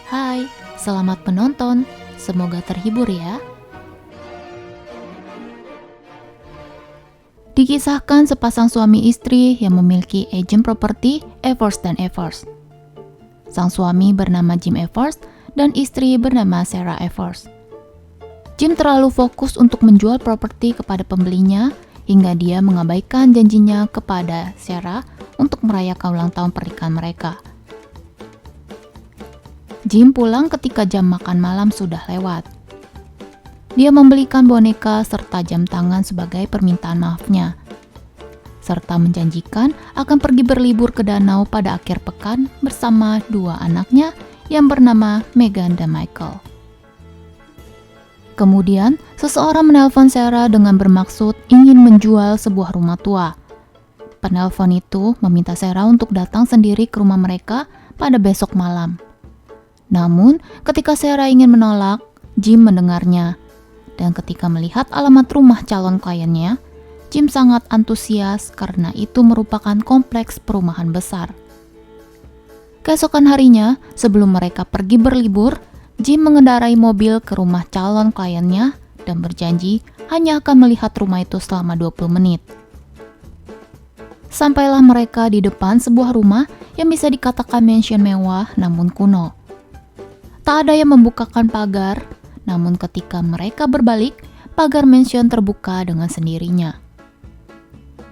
Hai, selamat menonton. Semoga terhibur ya. Dikisahkan sepasang suami istri yang memiliki agent properti Evers dan Evers. Sang suami bernama Jim Evers dan istri bernama Sarah Evers. Jim terlalu fokus untuk menjual properti kepada pembelinya hingga dia mengabaikan janjinya kepada Sarah untuk merayakan ulang tahun pernikahan mereka. Jim pulang ketika jam makan malam sudah lewat. Dia membelikan boneka serta jam tangan sebagai permintaan maafnya, serta menjanjikan akan pergi berlibur ke danau pada akhir pekan bersama dua anaknya yang bernama Megan dan Michael. Kemudian, seseorang menelpon Sarah dengan bermaksud ingin menjual sebuah rumah tua. Penelpon itu meminta Sarah untuk datang sendiri ke rumah mereka pada besok malam. Namun, ketika Sarah ingin menolak, Jim mendengarnya. Dan ketika melihat alamat rumah calon kliennya, Jim sangat antusias karena itu merupakan kompleks perumahan besar. Keesokan harinya, sebelum mereka pergi berlibur, Jim mengendarai mobil ke rumah calon kliennya dan berjanji hanya akan melihat rumah itu selama 20 menit. Sampailah mereka di depan sebuah rumah yang bisa dikatakan mansion mewah namun kuno. Tak ada yang membukakan pagar, namun ketika mereka berbalik, pagar mansion terbuka dengan sendirinya.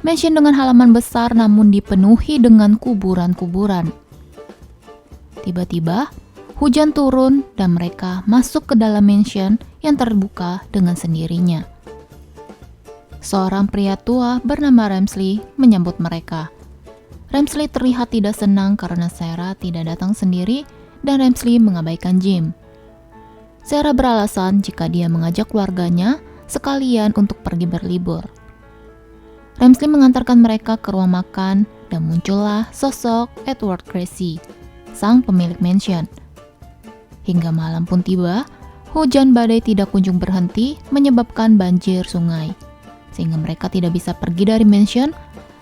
Mansion dengan halaman besar namun dipenuhi dengan kuburan-kuburan. Tiba-tiba, hujan turun dan mereka masuk ke dalam mansion yang terbuka dengan sendirinya. Seorang pria tua bernama Ramsley menyambut mereka. Ramsley terlihat tidak senang karena Sarah tidak datang sendiri dan Ramsley mengabaikan Jim. Sarah beralasan jika dia mengajak keluarganya sekalian untuk pergi berlibur. Ramsley mengantarkan mereka ke ruang makan dan muncullah sosok Edward Gracie, sang pemilik mansion. Hingga malam pun tiba, hujan badai tidak kunjung berhenti menyebabkan banjir sungai, sehingga mereka tidak bisa pergi dari mansion.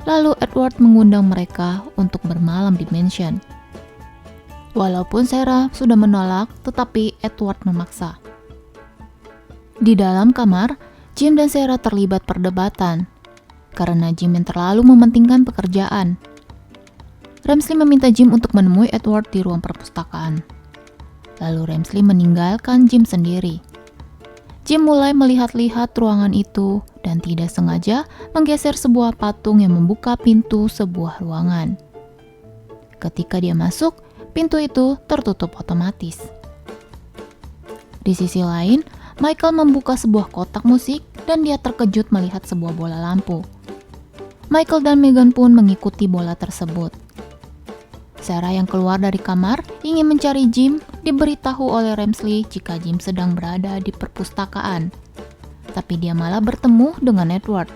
Lalu Edward mengundang mereka untuk bermalam di mansion. Walaupun Sarah sudah menolak, tetapi Edward memaksa. Di dalam kamar, Jim dan Sarah terlibat perdebatan karena Jim yang terlalu mementingkan pekerjaan. Ramsley meminta Jim untuk menemui Edward di ruang perpustakaan. Lalu Ramsley meninggalkan Jim sendiri. Jim mulai melihat-lihat ruangan itu dan tidak sengaja menggeser sebuah patung yang membuka pintu sebuah ruangan. Ketika dia masuk, pintu itu tertutup otomatis. Di sisi lain, Michael membuka sebuah kotak musik dan dia terkejut melihat sebuah bola lampu. Michael dan Megan pun mengikuti bola tersebut. Sarah yang keluar dari kamar ingin mencari Jim diberitahu oleh Ramsley jika Jim sedang berada di perpustakaan. Tapi dia malah bertemu dengan Edward.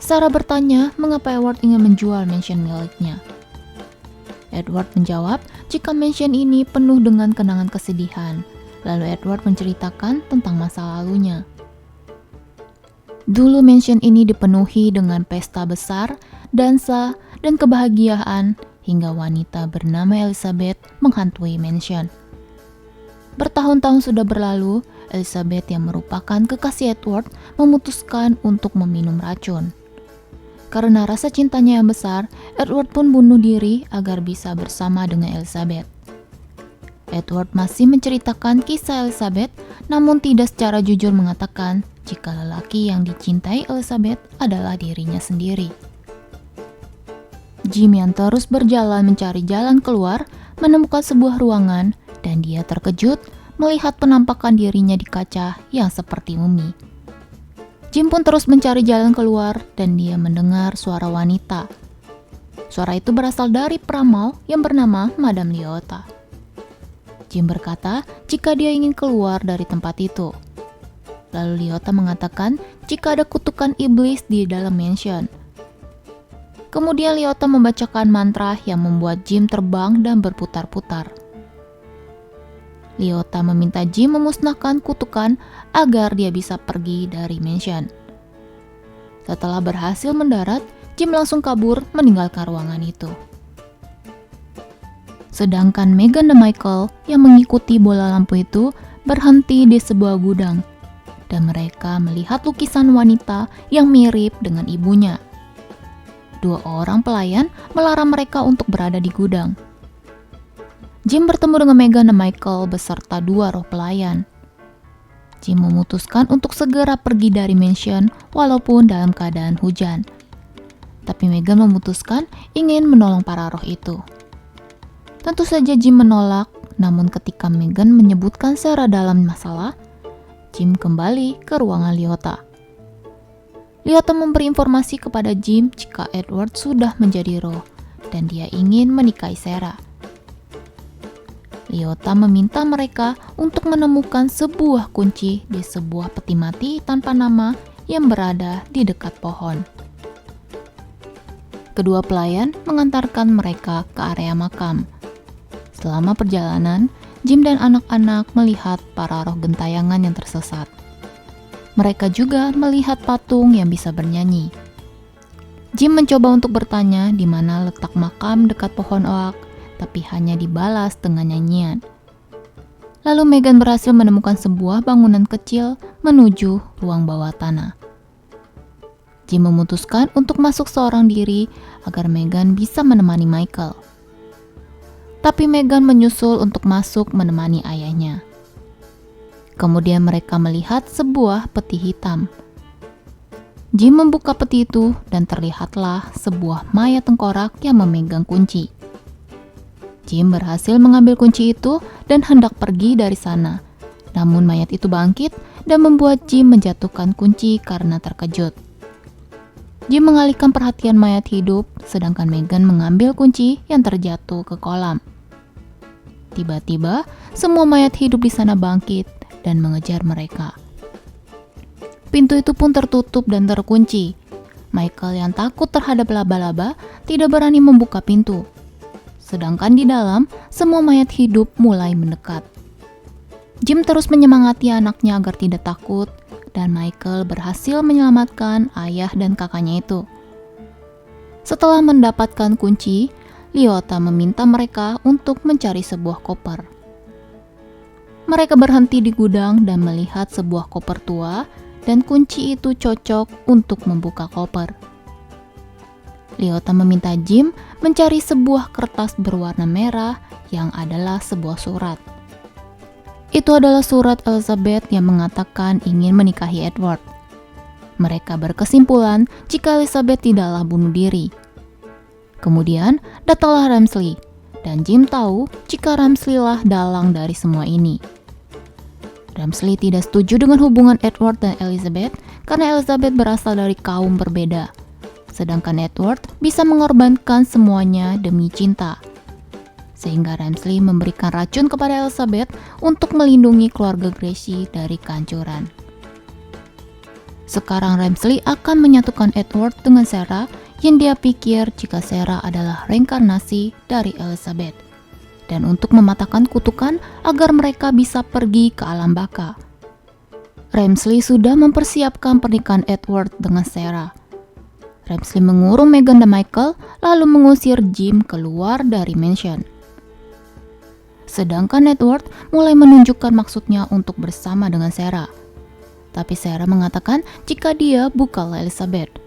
Sarah bertanya mengapa Edward ingin menjual mansion miliknya. Edward menjawab jika mansion ini penuh dengan kenangan kesedihan. Lalu Edward menceritakan tentang masa lalunya. Dulu mansion ini dipenuhi dengan pesta besar, dansa, dan kebahagiaan hingga wanita bernama Elizabeth menghantui mansion. Bertahun-tahun sudah berlalu, Elizabeth yang merupakan kekasih Edward memutuskan untuk meminum racun. Karena rasa cintanya yang besar, Edward pun bunuh diri agar bisa bersama dengan Elizabeth. Edward masih menceritakan kisah Elizabeth, namun tidak secara jujur mengatakan jika lelaki yang dicintai Elizabeth adalah dirinya sendiri. Jim yang terus berjalan mencari jalan keluar, menemukan sebuah ruangan, dan dia terkejut melihat penampakan dirinya di kaca yang seperti mumi. Jim pun terus mencari jalan keluar dan dia mendengar suara wanita. Suara itu berasal dari peramal yang bernama Madame Liotta. Jim berkata jika dia ingin keluar dari tempat itu. Lalu Liotta mengatakan jika ada kutukan iblis di dalam mansion. Kemudian Liotta membacakan mantra yang membuat Jim terbang dan berputar-putar. Liotta meminta Jim memusnahkan kutukan agar dia bisa pergi dari mansion. Setelah berhasil mendarat, Jim langsung kabur meninggalkan ruangan itu. Sedangkan Meghan dan Michael yang mengikuti bola lampu itu berhenti di sebuah gudang dan mereka melihat lukisan wanita yang mirip dengan ibunya. Dua orang pelayan melarang mereka untuk berada di gudang. Jim bertemu dengan Meghan dan Michael beserta dua roh pelayan. Jim memutuskan untuk segera pergi dari mansion walaupun dalam keadaan hujan. Tapi Meghan memutuskan ingin menolong para roh itu. Tentu saja Jim menolak, namun ketika Meghan menyebutkan Sarah dalam masalah, Jim kembali ke ruangan Lyota. Lyota memberi informasi kepada Jim jika Edward sudah menjadi roh dan dia ingin menikahi Sarah. Lyota meminta mereka untuk menemukan sebuah kunci di sebuah peti mati tanpa nama yang berada di dekat pohon. Kedua pelayan mengantarkan mereka ke area makam. Selama perjalanan, Jim dan anak-anak melihat para roh gentayangan yang tersesat. Mereka juga melihat patung yang bisa bernyanyi. Jim mencoba untuk bertanya di mana letak makam dekat pohon oak, tapi hanya dibalas dengan nyanyian. Lalu Meghan berhasil menemukan sebuah bangunan kecil menuju ruang bawah tanah. Jim memutuskan untuk masuk seorang diri agar Meghan bisa menemani Michael. Tapi Meghan menyusul untuk masuk menemani ayahnya. Kemudian mereka melihat sebuah peti hitam. Jim membuka peti itu dan terlihatlah sebuah mayat tengkorak yang memegang kunci. Jim berhasil mengambil kunci itu dan hendak pergi dari sana. Namun mayat itu bangkit dan membuat Jim menjatuhkan kunci karena terkejut. Jim mengalihkan perhatian mayat hidup, sedangkan Meghan mengambil kunci yang terjatuh ke kolam. Tiba-tiba, semua mayat hidup di sana bangkit dan mengejar mereka. Pintu itu pun tertutup dan terkunci. Michael yang takut terhadap laba-laba tidak berani membuka pintu. Sedangkan di dalam, semua mayat hidup mulai mendekat. Jim terus menyemangati anaknya agar tidak takut, dan Michael berhasil menyelamatkan ayah dan kakaknya itu. Setelah mendapatkan kunci, Lyota meminta mereka untuk mencari sebuah koper. Mereka berhenti di gudang dan melihat sebuah koper tua, dan kunci itu cocok untuk membuka koper. Lyota meminta Jim mencari sebuah kertas berwarna merah yang adalah sebuah surat. Itu adalah surat Elizabeth yang mengatakan ingin menikahi Edward. Mereka berkesimpulan jika Elizabeth tidaklah bunuh diri. Kemudian datanglah Ramsley, dan Jim tahu jika Ramsley lah dalang dari semua ini. Ramsley tidak setuju dengan hubungan Edward dan Elizabeth karena Elizabeth berasal dari kaum berbeda. Sedangkan Edward bisa mengorbankan semuanya demi cinta. Sehingga Ramsley memberikan racun kepada Elizabeth untuk melindungi keluarga Gracie dari kehancuran. Sekarang Ramsley akan menyatukan Edward dengan Sarah yang dia pikir jika Sarah adalah reinkarnasi dari Elizabeth. Dan untuk mematahkan kutukan agar mereka bisa pergi ke alam baka. Ramsley sudah mempersiapkan pernikahan Edward dengan Sarah. Ramsley mengurung Meghan dan Michael lalu mengusir Jim keluar dari mansion. Sedangkan Edward mulai menunjukkan maksudnya untuk bersama dengan Sarah. Tapi Sarah mengatakan jika dia bukanlah Elizabeth.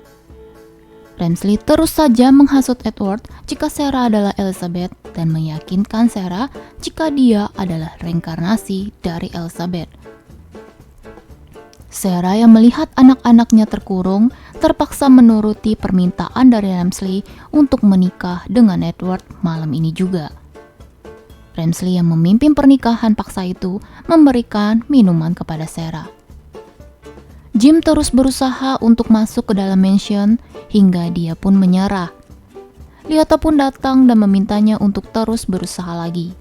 Ramsley terus saja menghasut Edward jika Sarah adalah Elizabeth dan meyakinkan Sarah jika dia adalah reinkarnasi dari Elizabeth. Sarah yang melihat anak-anaknya terkurung terpaksa menuruti permintaan dari Ramsley untuk menikah dengan Edward malam ini juga. Ramsley yang memimpin pernikahan paksa itu memberikan minuman kepada Sarah. Jim terus berusaha untuk masuk ke dalam mansion hingga dia pun menyerah. Lyota pun datang dan memintanya untuk terus berusaha lagi.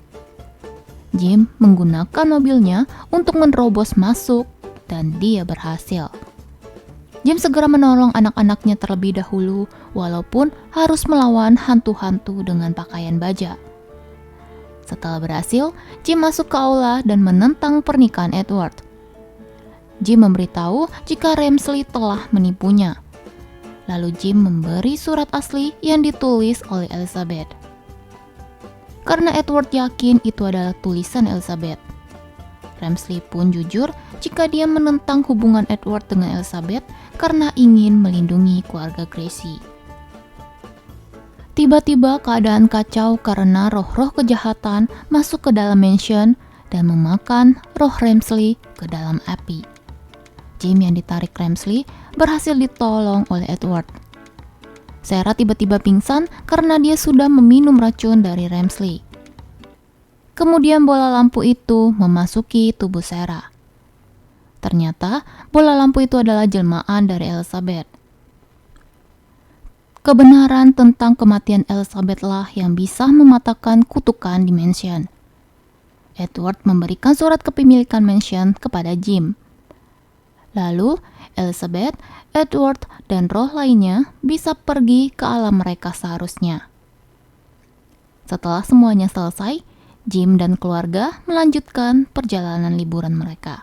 Jim menggunakan mobilnya untuk menerobos masuk dan dia berhasil. Jim segera menolong anak-anaknya terlebih dahulu walaupun harus melawan hantu-hantu dengan pakaian baja. Setelah berhasil, Jim masuk ke aula dan menentang pernikahan Edward. Jim memberitahu jika Ramsley telah menipunya. Lalu Jim memberi surat asli yang ditulis oleh Elizabeth. karena Edward yakin itu adalah tulisan Elizabeth. Ramsley pun jujur jika dia menentang hubungan Edward dengan Elizabeth karena ingin melindungi keluarga Gracie. Tiba-tiba keadaan kacau karena roh-roh kejahatan masuk ke dalam mansion dan memakan roh Ramsley ke dalam api. Jim yang ditarik Ramsley berhasil ditolong oleh Edward. Sarah tiba-tiba pingsan karena dia sudah meminum racun dari Ramsley. Kemudian bola lampu itu memasuki tubuh Sarah. Ternyata bola lampu itu adalah jelmaan dari Elizabeth. Kebenaran tentang kematian Elizabeth lah yang bisa mematahkan kutukan di mansion. Edward memberikan surat kepemilikan mansion kepada Jim. Lalu, Elizabeth, Edward, dan roh lainnya bisa pergi ke alam mereka seharusnya. Setelah semuanya selesai, Jim dan keluarga melanjutkan perjalanan liburan mereka.